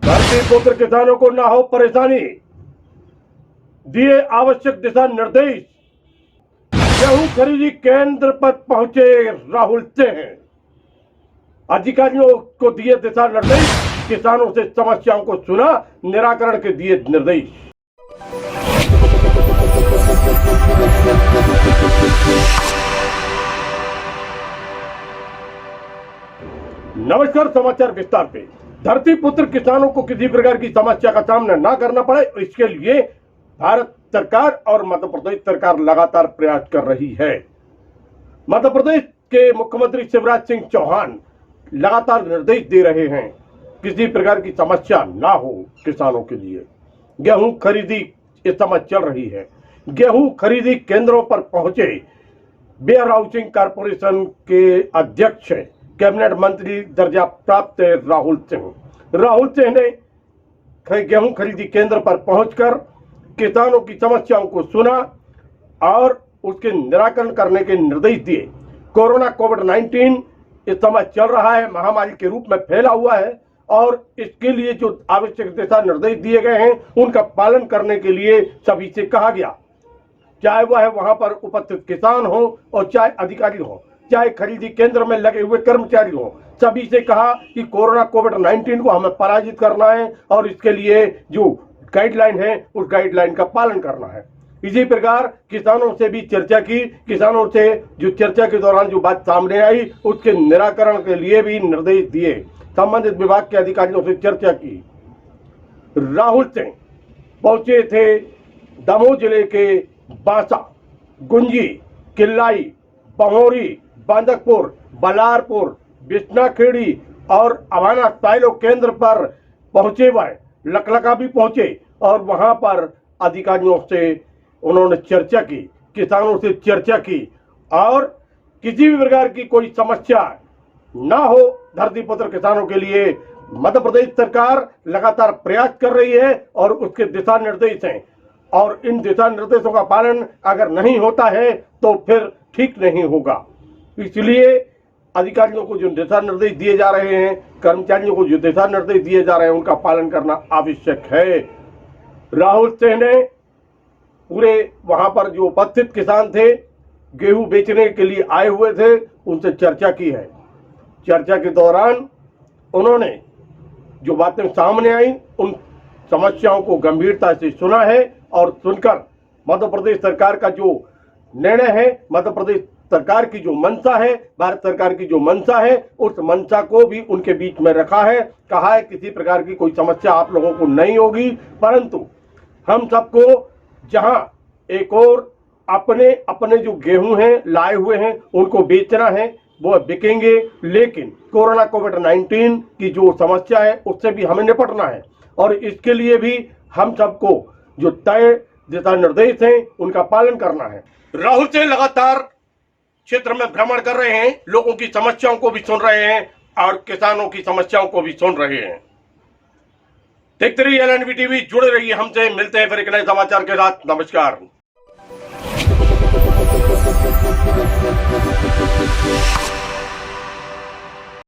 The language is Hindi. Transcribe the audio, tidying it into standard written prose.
धरती पुत्र किसानों को ना हो परेशानी, दिए आवश्यक दिशा निर्देश। गेहूं खरीदी केंद्र पर पहुंचे राहुल सिंह, अधिकारियों को दिए दिशा निर्देश, किसानों से समस्याओं को सुना, निराकरण के दिए निर्देश। नमस्कार, समाचार विस्तार पे। धरती पुत्र किसानों को किसी प्रकार की समस्या का सामना न करना पड़े, इसके लिए भारत सरकार और मध्य प्रदेश सरकार लगातार प्रयास कर रही है। मध्य प्रदेश के मुख्यमंत्री शिवराज सिंह चौहान लगातार निर्देश दे रहे हैं, किसी प्रकार की समस्या ना हो किसानों के लिए। गेहूं खरीदी इस समय चल रही है। गेहूं खरीदी केंद्रों पर पहुंचे वेयर हाउसिंग कॉर्पोरेशन के अध्यक्ष, कैबिनेट मंत्री दर्जा प्राप्त राहुल सिंह ने गेहूं खरीदी केंद्र पर पहुंचकर किसानों की समस्याओं को सुना और उसके निराकरण करने के निर्देश दिए। कोरोना कोविड-19 इस समय चल रहा है, महामारी के रूप में फैला हुआ है और इसके लिए जो आवश्यक दिशा निर्देश दिए गए हैं उनका पालन करने के लिए सभी से कहा गया, चाहे वह वहां पर उपस्थित किसान हो और चाहे अधिकारी हो, चाहे खरीदी केंद्र में लगे हुए कर्मचारी हो, सभी से कहा कि कोरोना कोविड-19 को हमें पराजित करना है और इसके लिए जो गाइडलाइन है उस गाइडलाइन का पालन करना है। इसी प्रकार किसानों से भी चर्चा की। किसानों से जो चर्चा के दौरान जो बात सामने आई उसके निराकरण के लिए भी निर्देश दिए। संबंधित विभाग के अधिकारियों से चर्चा की। राहुल सिंह पहुंचे थे दमोह जिले के बांसा, गुंजी, किल्लाई, बहोरी, बांदकपुर, बलारपुर, बिस्नाखेड़ी और अवाना साइलो केंद्र पर पहुंचे। वह लखलखा भी पहुंचे और वहां पर अधिकारियों से उन्होंने चर्चा की, किसानों से चर्चा की और किसी भी प्रकार की कोई समस्या ना हो धरती पुत्र किसानों के लिए मध्य प्रदेश सरकार लगातार प्रयास कर रही है और उसके दिशा निर्देश हैं और इन दिशा निर्देशों का पालन अगर नहीं होता है तो फिर ठीक नहीं होगा। इसलिए अधिकारियों को जो दिशा निर्देश दिए जा रहे हैं, कर्मचारियों को जो दिशा निर्देश दिए जा रहे हैं, उनका पालन करना आवश्यक है। राहुल सिंह ने पूरे वहां पर जो उपस्थित किसान थे, गेहूं बेचने के लिए आए हुए थे, उनसे चर्चा की है। चर्चा के दौरान उन्होंने जो बातें सामने आई उन समस्याओं को गंभीरता से सुना है और सुनकर मध्य प्रदेश सरकार का जो निर्णय है, मध्य प्रदेश सरकार की जो मंशा है, भारत सरकार की जो मंशा है, उस मंशा को भी उनके बीच में रखा है। कहा है किसी प्रकार की कोई समस्या आप लोगों को नहीं होगी, परंतु हम सबको जहां एक और अपने अपने जो गेहूं हैं लाए हुए हैं उनको बेचना है, वो बिकेंगे, लेकिन कोरोना कोविड-19 की जो समस्या है उससे भी हमें निपटना है और इसके लिए भी हम सबको जो तय दिशा निर्देश हैं उनका पालन करना है। राहुल से लगातार क्षेत्र में भ्रमण कर रहे हैं, लोगों की समस्याओं को भी सुन रहे हैं और किसानों की समस्याओं को भी सुन रहे हैं। देखते रहिए एलएनवी टीवी, जुड़े रहिए हमसे। मिलते हैं फिर एक नए समाचार के साथ। नमस्कार।